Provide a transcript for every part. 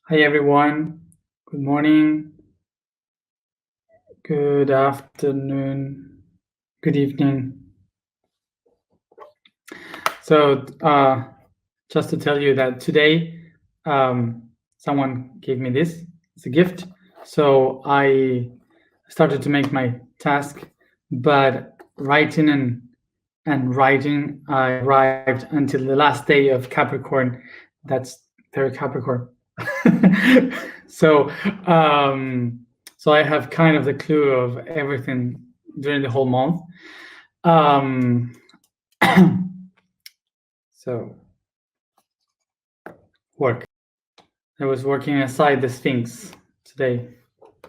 Hi everyone. Good morning, good afternoon, good evening. So, just to tell you that today, someone gave me this as a gift. So I started to make my task, but writing and writing, I arrived until the last day of Capricorn. That's very Capricorn. so, so I have kind of the clue of everything during the whole month. So, work. I was working aside the Sphinx today,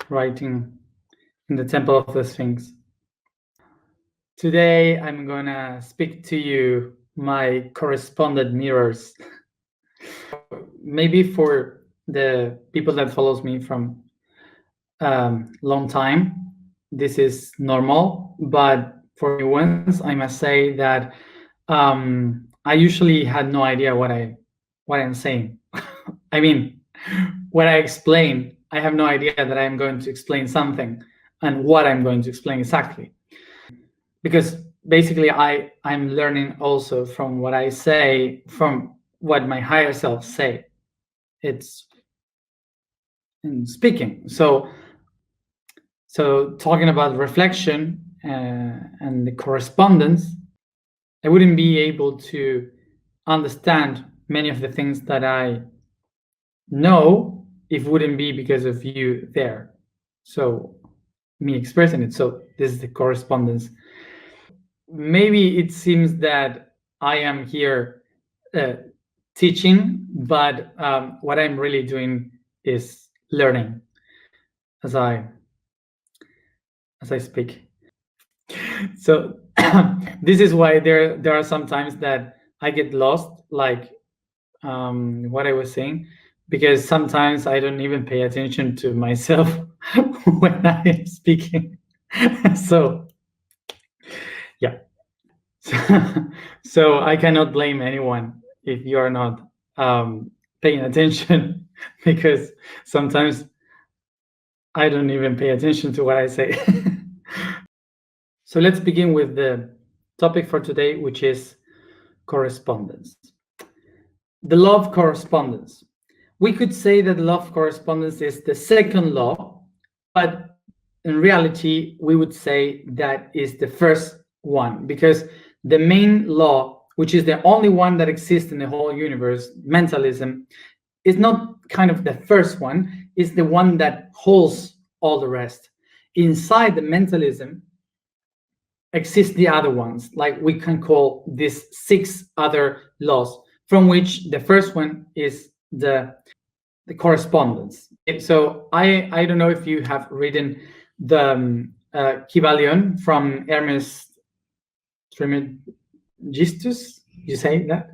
writing in the Temple of the Sphinx. Today, I'm gonna speak to you, my correspondent mirrors. Maybe for the people that follows me from long time, this is normal, but for new ones, I must say that I usually had no idea what I'm saying. I mean, when I explain, I have no idea that I'm going to explain something and what I'm going to explain exactly. Because basically I'm learning also from what I say, from what my higher self say. It's in speaking. So talking about reflection and the correspondence, I wouldn't be able to understand many of the things that I know if it wouldn't be because of you there. So me expressing it. So this is the correspondence. Maybe it seems that I am here teaching, but what I'm really doing is learning as I speak. So this is why there are some times that I get lost, like what I was saying, because sometimes I don't even pay attention to myself when I am speaking. So yeah. So I cannot blame anyone if you are not paying attention, because sometimes I don't even pay attention to what I say. So let's begin with the topic for today, which is correspondence. The law of correspondence. We could say that the law of correspondence is the second law, but in reality, we would say that is the first one, because the main law, which is the only one that exists in the whole universe, mentalism, is not kind of the first one, it's the one that holds all the rest. Inside the mentalism exist the other ones, like we can call these 6 other laws, from which the first one is the correspondence. So I don't know if you have written the Kybalion from Hermes Trismegistus, you say that?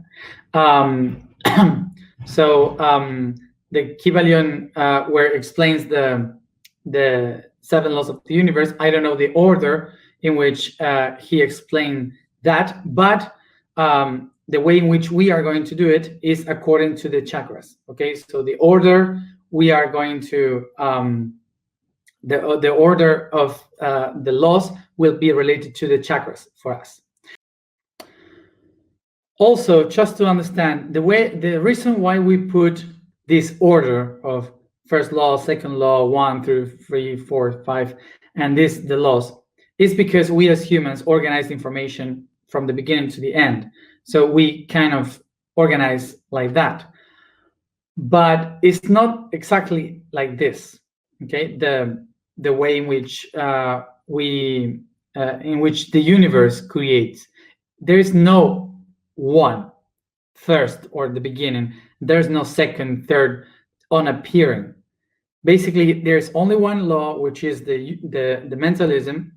So the Kybalion where it explains the 7 laws of the universe. I don't know the order in which he explained that, but the way in which we are going to do it is according to the chakras. Okay, so the order we are going to the order of the laws will be related to the chakras for us. Also, just to understand the reason why we put this order of first law, second law, 1 through 3, 4, 5, and the laws, is because we as humans organize information from the beginning to the end. So we kind of organize like that. But it's not exactly like this. Okay, the way in which in which the universe creates, there is no one first or the beginning. There's no second, third on appearing. Basically, there's only one law, which is the mentalism,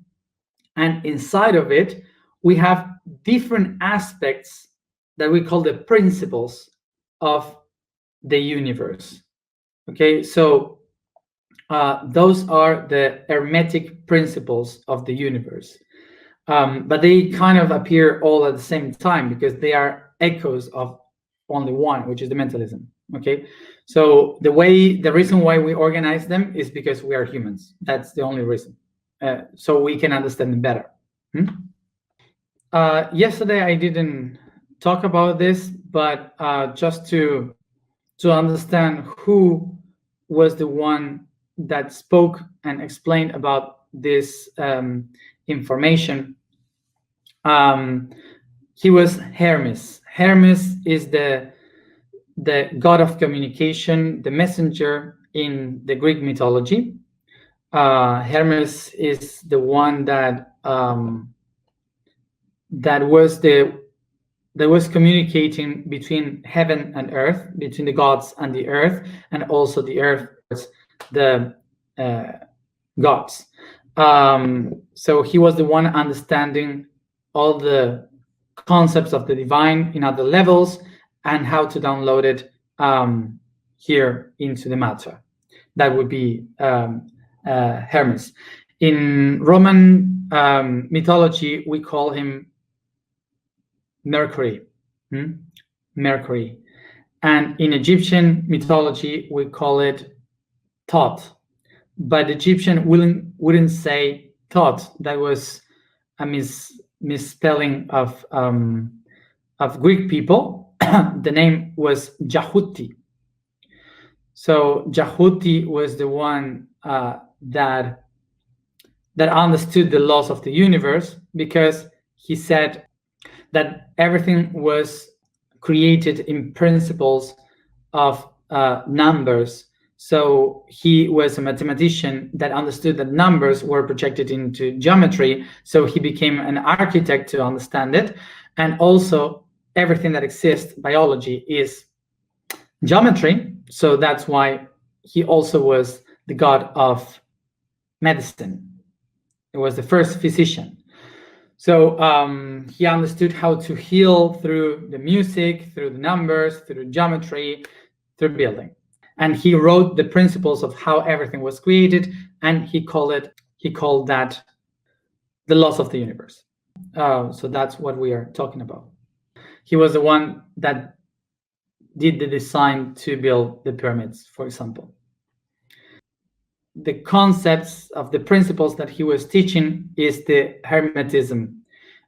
and inside of it we have different aspects that we call the principles of the universe. Okay, so those are the hermetic principles of the universe, but they kind of appear all at the same time because they are echoes of only one, which is the mentalism. Okay, So the reason why we organize them is because we are humans. That's the only reason. So we can understand them better. Yesterday I didn't talk about this, but just to understand who was the one that spoke and explained about this information. He was Hermes. Hermes is the god of communication, the messenger in the Greek mythology. Hermes is the one that was communicating between heaven and earth, between the gods and the earth, and also the earth towards the gods. So he was the one understanding all the concepts of the divine in other levels and how to download it here into the matter. That would be Hermes. In Roman mythology, we call him Mercury. Mercury. And in Egyptian mythology, we call it Thoth. But Egyptian wouldn't say Thoth. That was a misspelling of Greek people. The name was Jahuti. So Jahuti was the one that understood the laws of the universe, because he said that everything was created in principles of numbers. So he was a mathematician that understood that numbers were projected into geometry. So he became an architect to understand it. And also everything that exists, biology, is geometry. So that's why he also was the god of medicine. He was the first physician. So he understood how to heal through the music, through the numbers, through geometry, through building. And he wrote the principles of how everything was created, and he called that the laws of the universe. So that's what we are talking about. He was the one that did the design to build the pyramids, for example. The concepts of the principles that he was teaching is the Hermetism.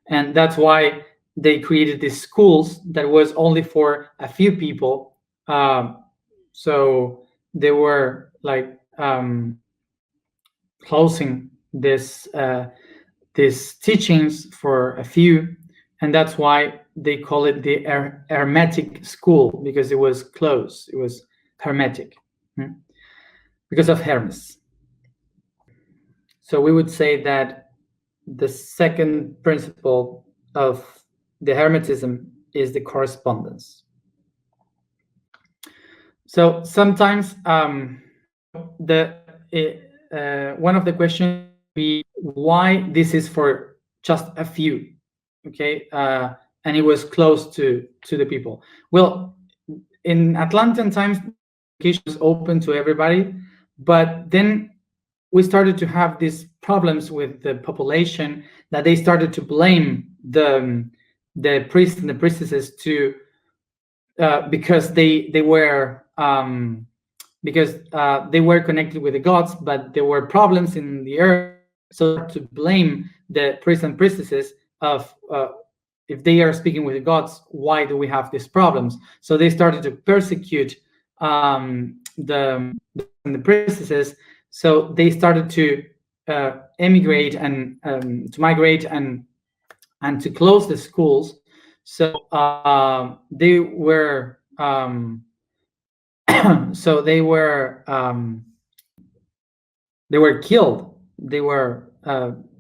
And that's why they created these schools that was only for a few people. So they were like closing these teachings for a few. And that's why they call it the Hermetic school, because it was closed. It was hermetic because of Hermes. So we would say that the second principle of the Hermetism is the correspondence. So sometimes one of the questions would be why this is for just a few, okay? And it was close to the people. Well, in Atlantean times, education was open to everybody, but then we started to have these problems with the population, that they started to blame the priests and the priestesses because they were connected with the gods, but there were problems in the earth. So to blame the priests and priestesses of if they are speaking with the gods, why do we have these problems? So they started to persecute the priestesses. So they started to emigrate and to migrate and to close the schools. So they were they were killed. They were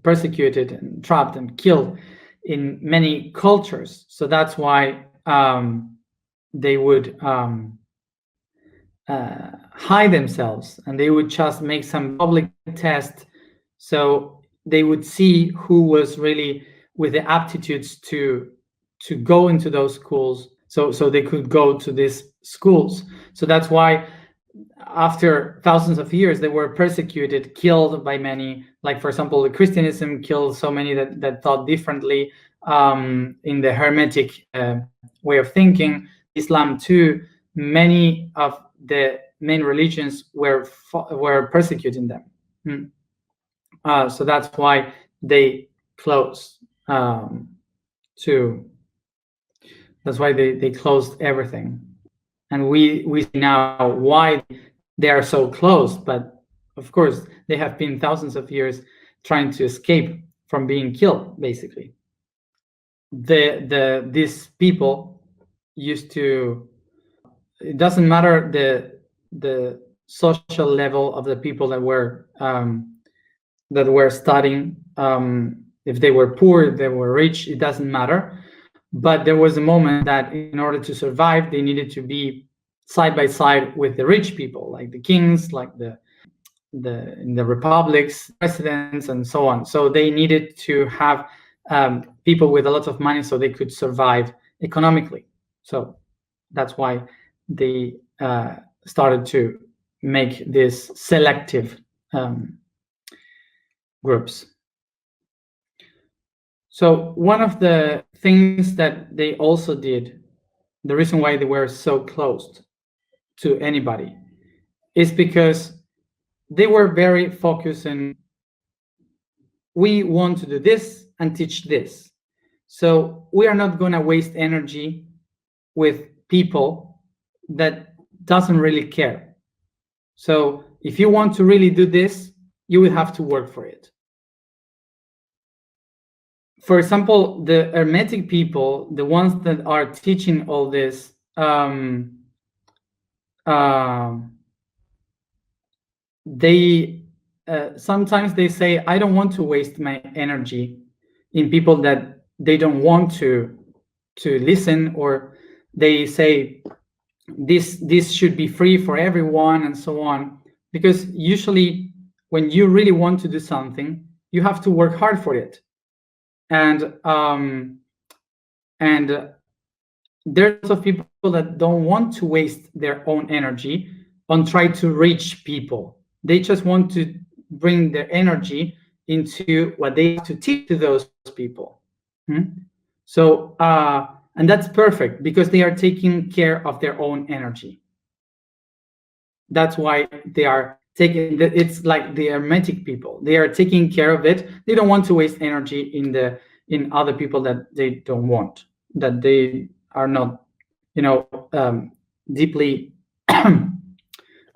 persecuted and trapped and killed in many cultures. So that's why they would hide themselves, and they would just make some public test, so they would see who was really with the aptitudes to go into those schools, so they could go to these schools. So that's why after thousands of years they were persecuted, killed by many. Like, for example, the Christianism killed so many that thought differently in the Hermetic way of thinking. Islam too. Many of the main religions were persecuting them. So that's why they closed that's why they closed everything. And we see now why they are so closed, but of course they have been thousands of years trying to escape from being killed, basically. These people used to, it doesn't matter the social level of the people that were studying, if they were poor, if they were rich, it doesn't matter. But there was a moment that in order to survive, they needed to be side by side with the rich people, like the kings, like in the republics, presidents, and so on. So they needed to have people with a lot of money so they could survive economically. So that's why they started to make this selective groups. So one of the things that they also did, the reason why they were so closed to anybody, is because they were very focused on, we want to do this and teach this. So we are not going to waste energy with people that doesn't really care. So if you want to really do this, you will have to work for it. For example, the Hermetic people, the ones that are teaching all this, they sometimes they say, I don't want to waste my energy in people that they don't want to listen, or they say this should be free for everyone and so on. Because usually when you really want to do something, you have to work hard for it. And there's lots of people that don't want to waste their own energy on trying to reach people. They just want to bring their energy into what they have to teach to those people. So, and that's perfect because they are taking care of their own energy. That's why they are taking, it's like the Hermetic people. They are taking care of it. They don't want to waste energy in other people that they don't want, that they are not, deeply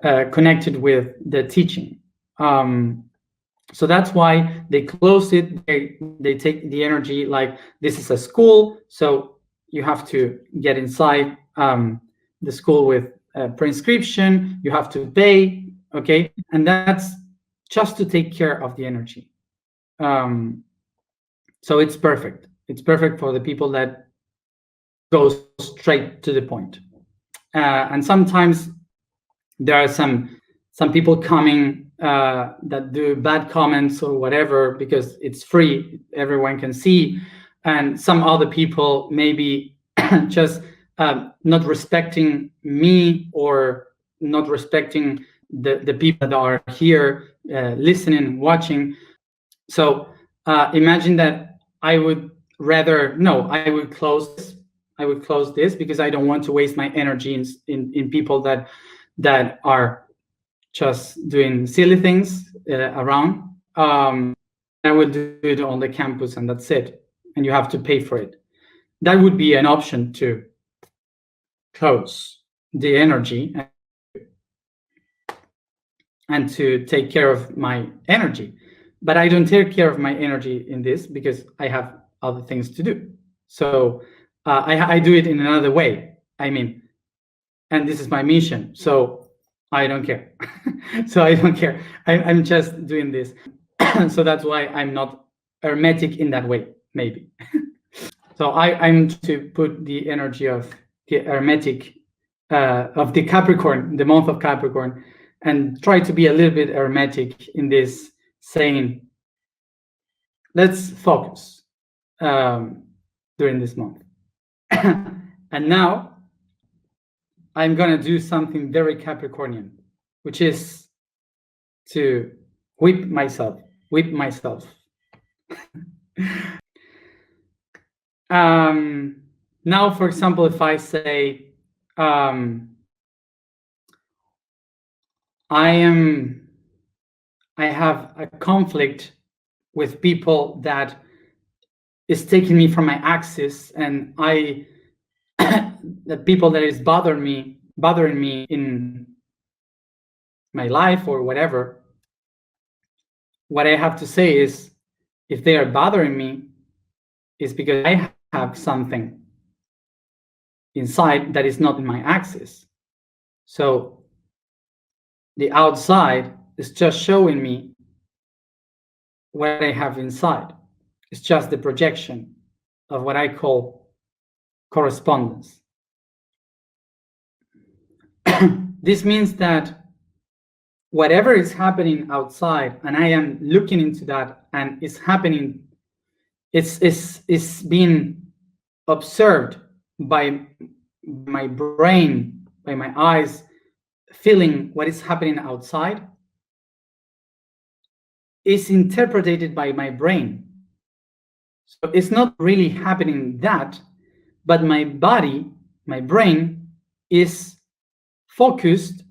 connected with the teaching. So that's why they close it. They take the energy like this is a school, so you have to get inside the school with pre-inscription. You have to pay, okay, and that's just to take care of the energy. So it's perfect. It's perfect for the people that go straight to the point. And sometimes there are some people coming that do bad comments or whatever because it's free, everyone can see, and some other people maybe just not respecting me or not respecting the people that are here listening, watching. So imagine that I would close this because I don't want to waste my energy in people that are just doing silly things around. I will do it on the campus and that's it. And you have to pay for it. That would be an option to close the energy and to take care of my energy. But I don't take care of my energy in this because I have other things to do. So I do it in another way. I mean, and this is my mission. So I don't care. So I don't care. I'm just doing this. So that's why I'm not Hermetic in that way, maybe. So I'm to put the energy of the Hermetic, of the Capricorn, the month of Capricorn, and try to be a little bit Hermetic in this, saying, let's focus during this month. And now I'm going to do something very Capricornian, which is to whip myself. Now, for example, if I say, I have a conflict with people that is taking me from my axis, and the people that is bothering me in my life or whatever, what I have to say is, if they are bothering me, is because I have something inside that is not in my axis. So the outside is just showing me what I have inside. It's just the projection of what I call correspondence. This means that whatever is happening outside, and I am looking into that, and it's happening, it's being observed by my brain, by my eyes, feeling what is happening outside, is interpreted by my brain. So it's not really happening that, but my body, my brain, is focused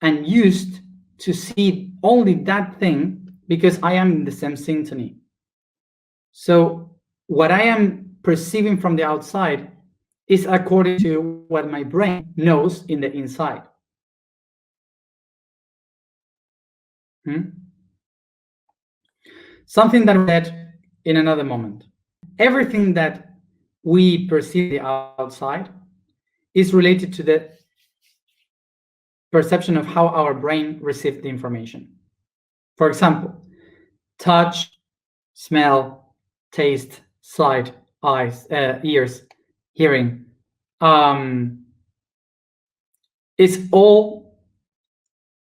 and used to see only that thing because I am in the same symphony. So what I am perceiving from the outside is according to what my brain knows in the inside. Something that I said in another moment. Everything that we perceive the outside is related to the perception of how our brain receives the information. For example, touch, smell, taste, sight, eyes, ears, hearing. It's all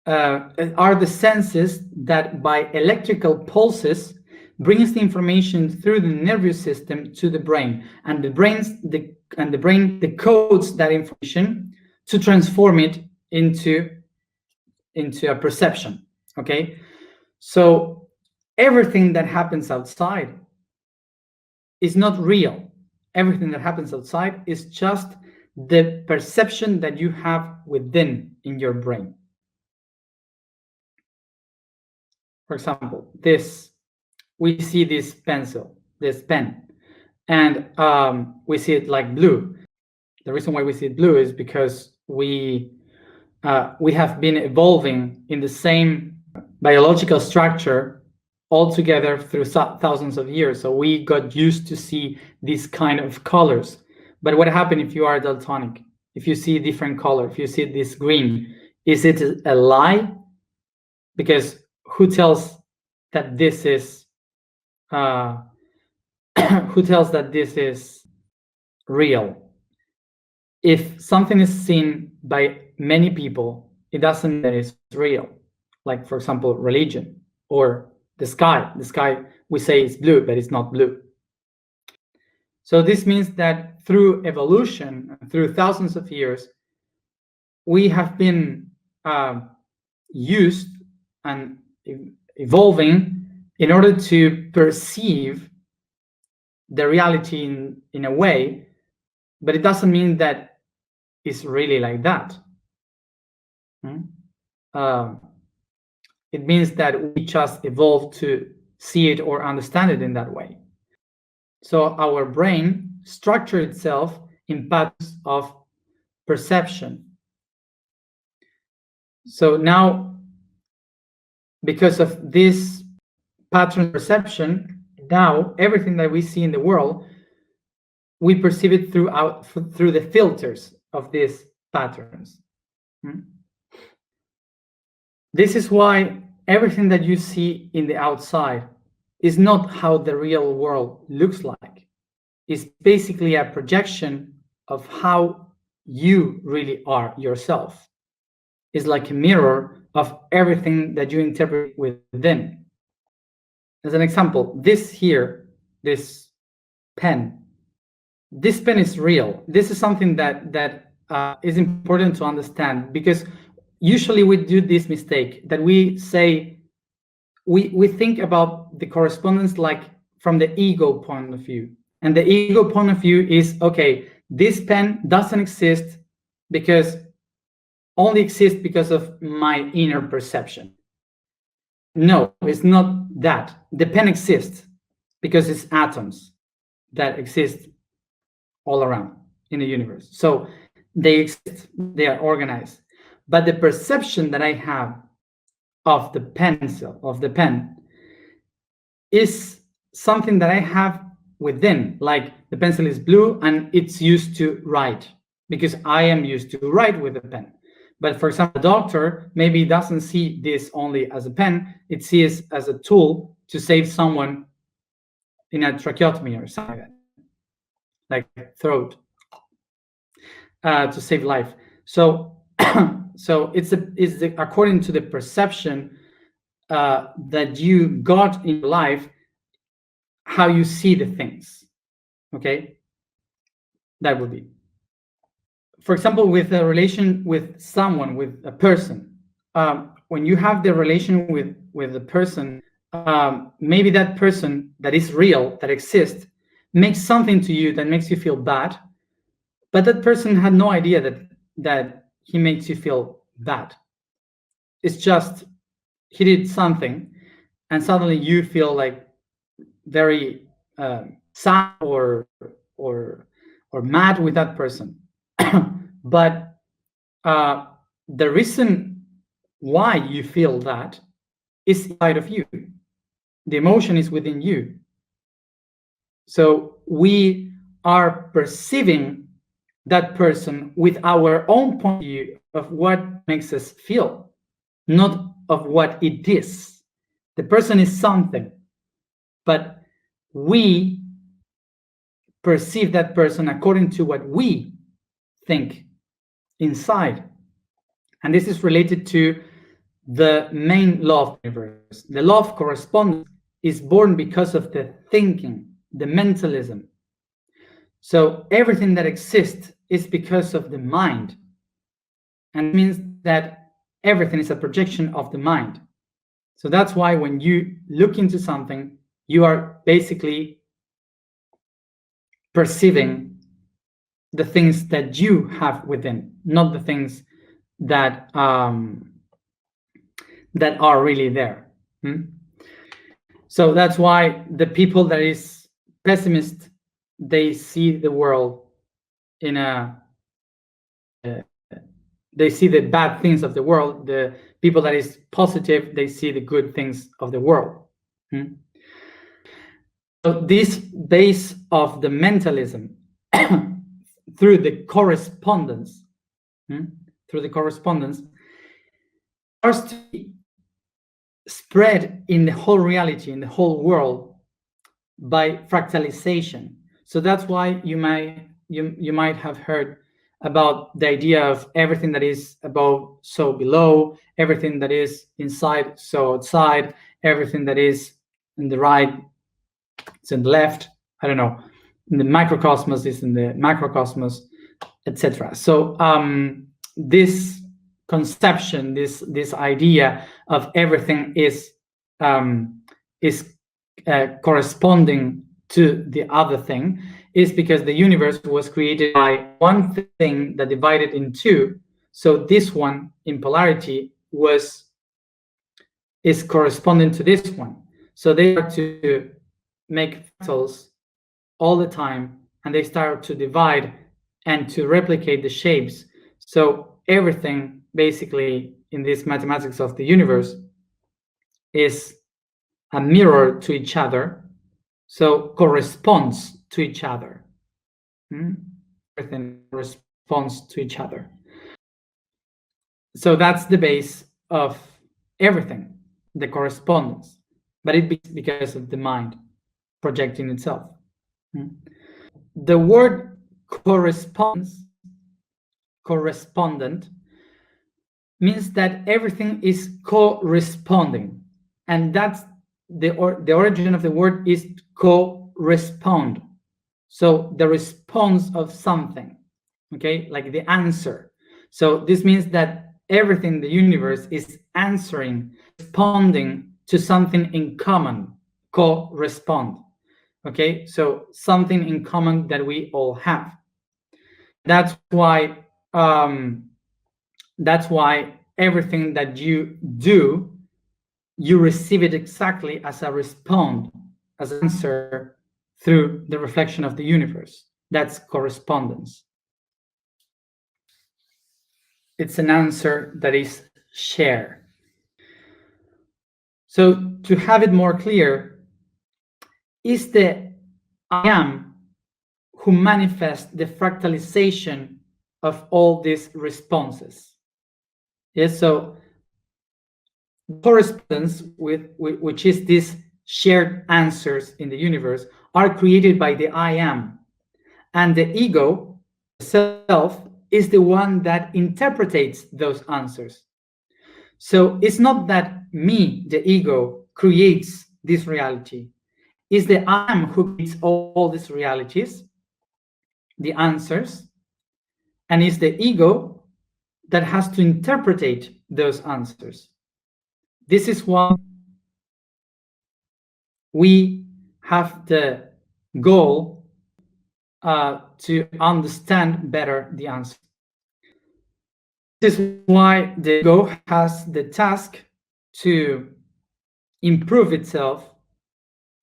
are the senses that by electrical pulses brings the information through the nervous system to the brain, and the brain decodes that information to transform it into a perception. Okay, so everything that happens outside is not real. Everything that happens outside is just the perception that you have within in your brain. For example, we see this pencil, this pen, and we see it like blue. The reason why we see it blue is because we have been evolving in the same biological structure all together through thousands of years. So we got used to see these kind of colors. But what happens if you are daltonic? If you see a different color, if you see this green, is it a lie? Because who tells that this is who tells that this is real? If something is seen by many people, it doesn't mean that it's real. Like, for example, religion or the sky. The sky, we say it's blue, but it's not blue. So this means that through evolution, through thousands of years, we have been used and evolving in order to perceive the reality in a way, but it doesn't mean that it's really like that. It means that we just evolved to see it or understand it in that way. So our brain structures itself in patterns of perception. So now, because of this pattern perception, now everything that we see in the world, we perceive it through the filters of these patterns. This is why everything that you see in the outside is not how the real world looks like. It's basically a projection of how you really are yourself. It's like a mirror of everything that you interpret within. As an example, this pen is real. This is something that is important to understand, because usually we do this mistake that we say, we think about the correspondence like from the ego point of view. And the ego point of view is, okay, this pen doesn't exist because only exists because of my inner perception. No, it's not that. The pen exists because it's atoms that exist all around in the universe. So they exist, they are organized. But the perception that I have of the pencil, of the pen, is something that I have within. Like the pencil is blue and it's used to write because I am used to write with a pen. But for example, a doctor maybe doesn't see this only as a pen, it sees as a tool to save someone in a tracheotomy or something like that, like throat, to save life. So, so it's according to the perception that you got in life, how you see the things. Okay, that would be. For example, with a relation with someone, with a person, when you have the relation with a person, maybe that person that is real, that exists, makes something to you that makes you feel bad, but that person had no idea that he makes you feel bad. It's just he did something, and suddenly you feel like very sad or mad with that person. But the reason why you feel that is inside of you. The emotion is within you. So we are perceiving that person with our own point of view of what makes us feel, not of what it is. The person is something, but we perceive that person according to what we think inside. And this is related to the main law of the universe. The law of correspondence is born because of the thinking, the mentalism. So everything that exists is because of the mind. And it means that everything is a projection of the mind. So that's why when you look into something, you are basically perceiving the things that you have within, not the things that that are really there. So that's why the people that is pessimist, they see the world in a they see the bad things of the world. The people that is positive, they see the good things of the world. So this base of the mentalism through the correspondence, starts to be spread in the whole reality, in the whole world, by fractalization. So that's why you might have heard about the idea of everything that is above, so below, everything that is inside, so outside, everything that is in the right, it's in the left. I don't know. In the microcosmos is in the macrocosmos, etc. So this conception, this idea of everything is corresponding to the other thing, is because the universe was created by one thing that divided in two. So this one in polarity is corresponding to this one. So they start to make fractals all the time, and they start to divide and to replicate the shapes. So everything basically in this mathematics of the universe is a mirror to each other, so corresponds to each other. Everything corresponds to each other. So that's the base of everything, the correspondence. But it's because of the mind projecting itself. The word correspondent means that everything is corresponding, and that's the origin of the word is correspond. So the response of something, okay, like the answer. So this means that everything in the universe is answering, responding to something in common, correspond. Okay, so something in common that we all have. That's why That's why everything that you do, you receive it exactly as a response, as an answer through the reflection of the universe. That's correspondence. It's an answer that is shared. So to have it more clear, is the I am who manifests the fractalization of all these responses. Yes, so correspondence with which is these shared answers in the universe are created by the I am, and the ego, the self, is the one that interprets those answers. So it's not that me, the ego, creates this reality. It's the I am who creates all these realities, the answers, and it's the ego that has to interpret those answers. This is why we have the goal to understand better the answer. This is why the ego has the task to improve itself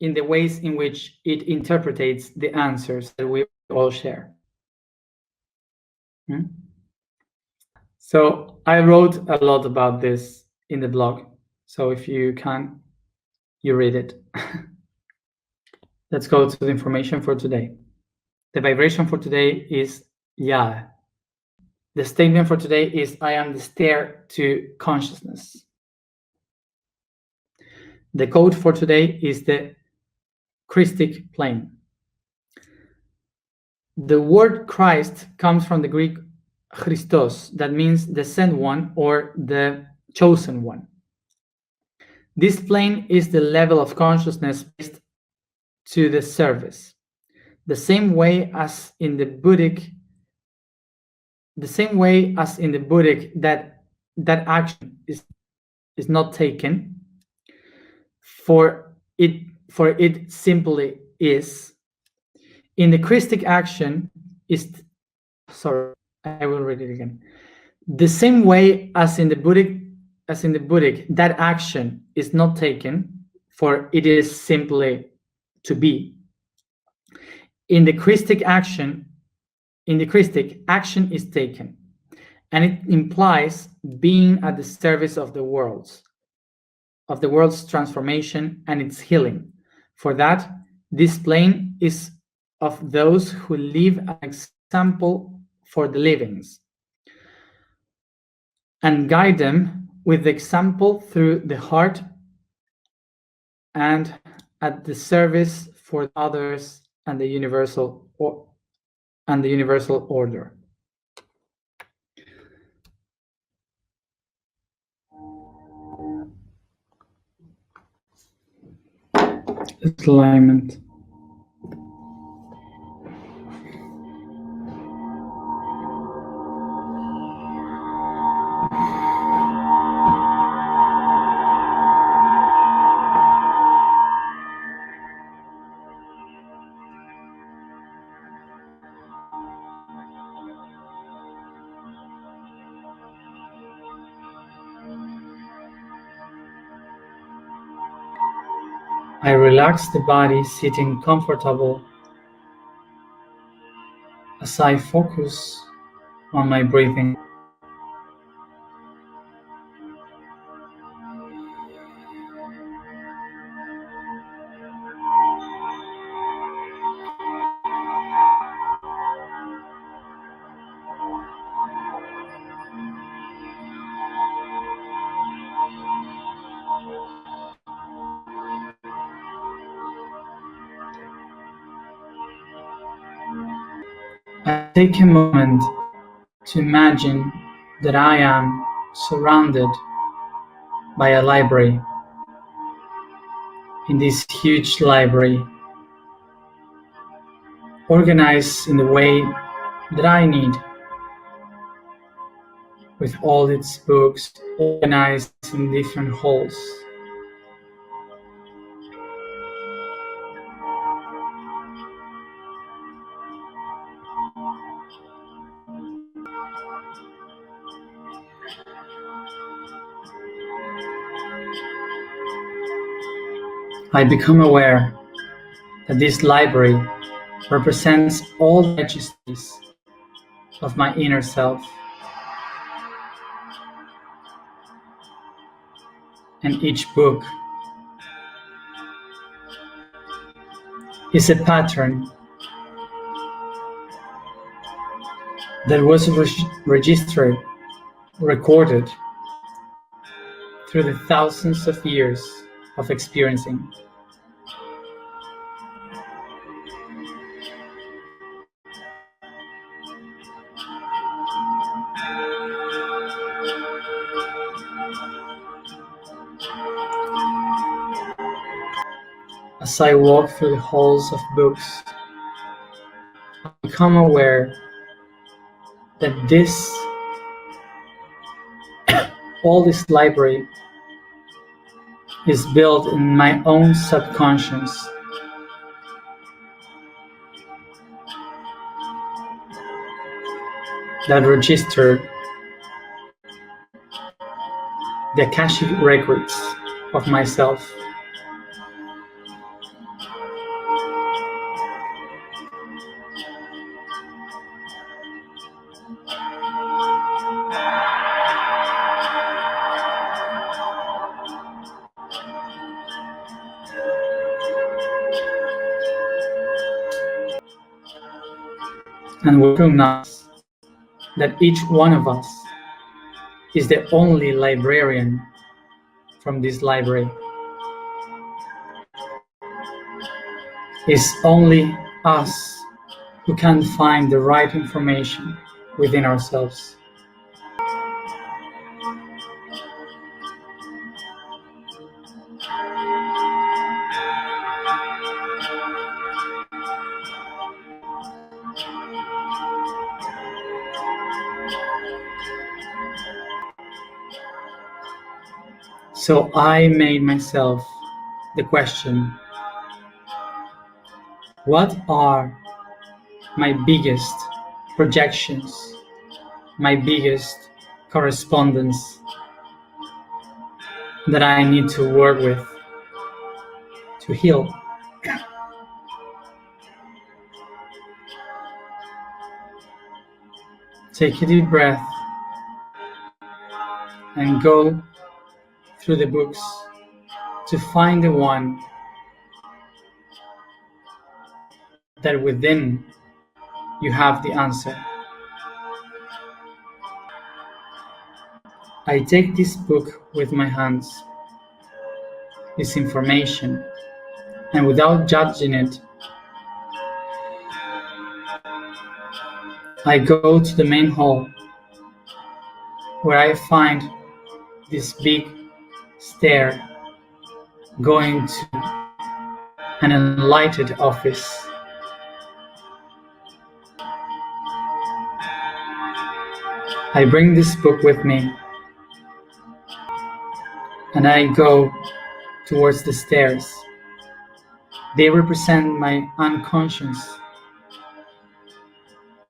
in the ways in which it interprets the answers that we all share. So I wrote a lot about this in the blog. So if you can, you read it. Let's go to the information for today. The vibration for today is Ya. The statement for today is I am the stair to consciousness. The code for today is the Christic plane. The word Christ comes from the Greek Christos, that means the sent one or the chosen one. This plane is the level of consciousness based to the service. The same way as in the Buddhic that action is not taken, for it simply is. In the Christic action is, sorry, I will read it again. The same way as in the Buddhic that action is not taken, for it is simply to be. In the Christic action is taken, and it implies being at the service of the world's transformation and its healing. For that, this plane is of those who live an example for the livings and guide them with the example through the heart and at the service for others and the universal order. Alignment. I relax the body, sitting comfortable as I focus on my breathing. I take a moment to imagine that I am surrounded by a library. In this huge library, organized in the way that I need, with all its books organized in different halls. I become aware that this library represents all the registries of my inner self, and each book is a pattern that was registered, recorded through the thousands of years of experiencing. As I walk through the halls of books, I become aware that all this library is built in my own subconscious, that registered the Akashic records of myself. And we recognize that each one of us is the only librarian from this library. It's only us who can find the right information within ourselves. So I made myself the question, what are my biggest projections, my biggest correspondence that I need to work with to heal? Take a deep breath and go through the books to find the one that within you have the answer. I take this book with my hands, this information, and without judging it, I go to the main hall where I find this big stair going to an enlightened office. I bring this book with me and I go towards the stairs. They represent my unconscious.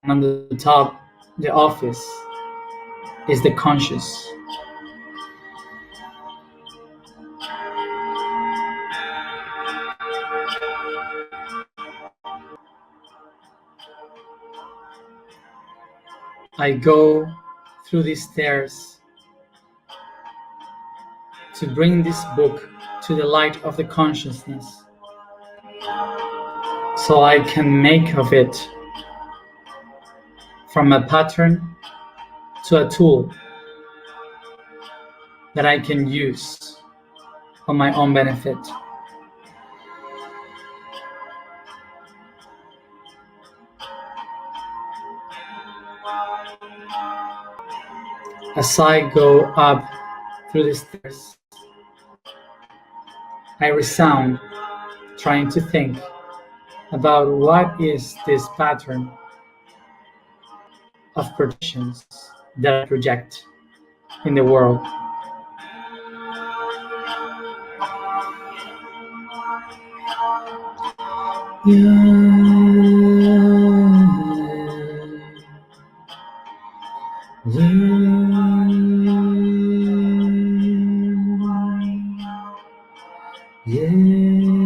And on the top, the office is the conscious. I go through these stairs to bring this book to the light of the consciousness, so I can make of it from a pattern to a tool that I can use for my own benefit. As I go up through the stairs, I resound, trying to think about what is this pattern of projections that I project in the world. Yeah.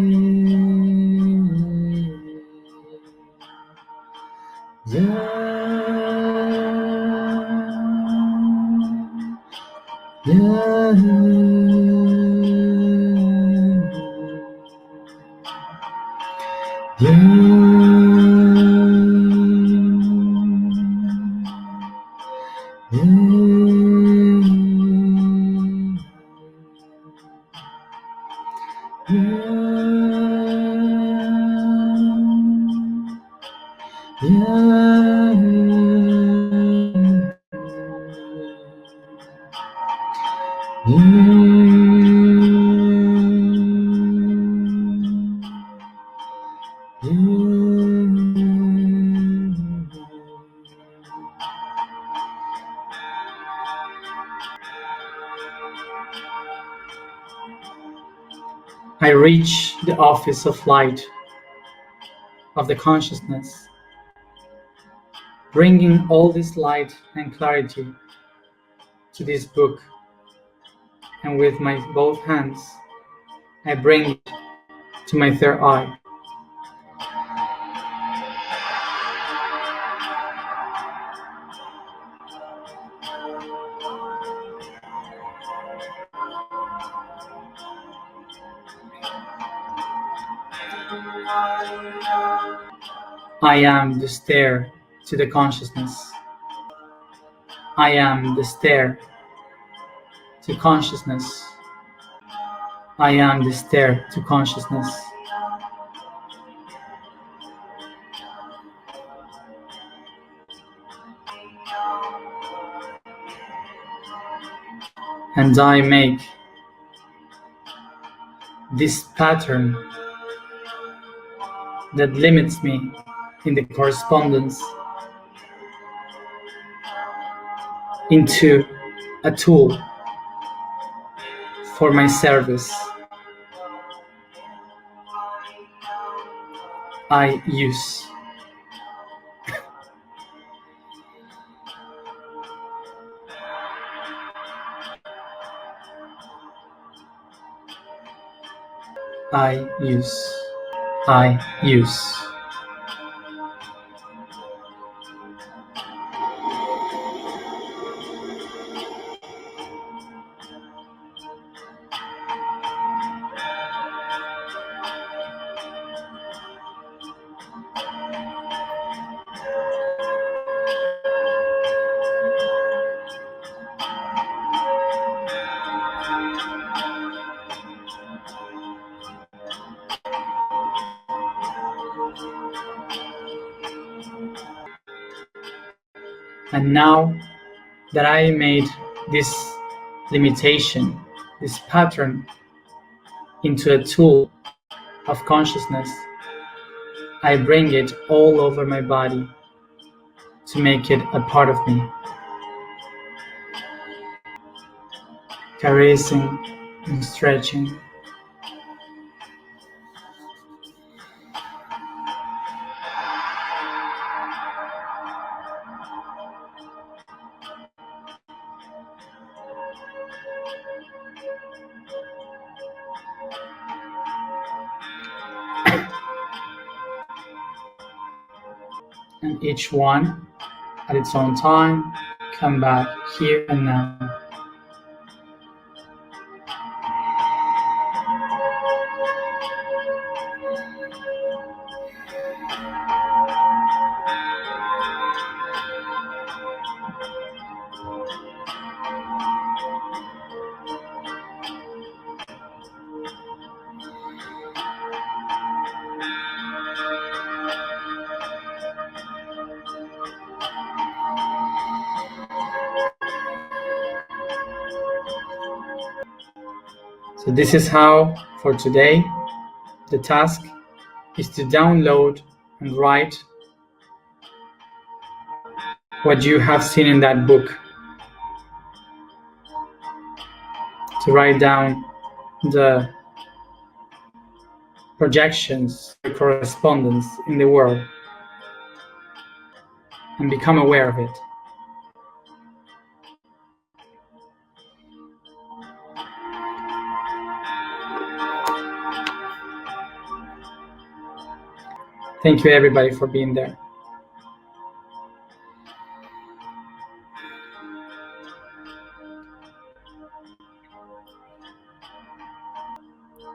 I reach the office of light of the consciousness, bringing all this light and clarity to this book, and with my both hands I bring it to my third eye. I am the stair to the consciousness. I am the stair to consciousness. I am the stair to consciousness. And I make this pattern that limits me in the correspondence into a tool for my service. I use. I use. I use. And now that I made this limitation, this pattern, into a tool of consciousness, I bring it all over my body to make it a part of me. Caressing and stretching. And each one at its own time, come back here and now. So this is how, for today, the task is to download and write what you have seen in that book. To write down the projections, the correspondence in the world, and become aware of it. Thank you everybody for being there.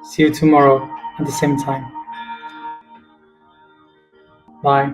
See you tomorrow at the same time. Bye.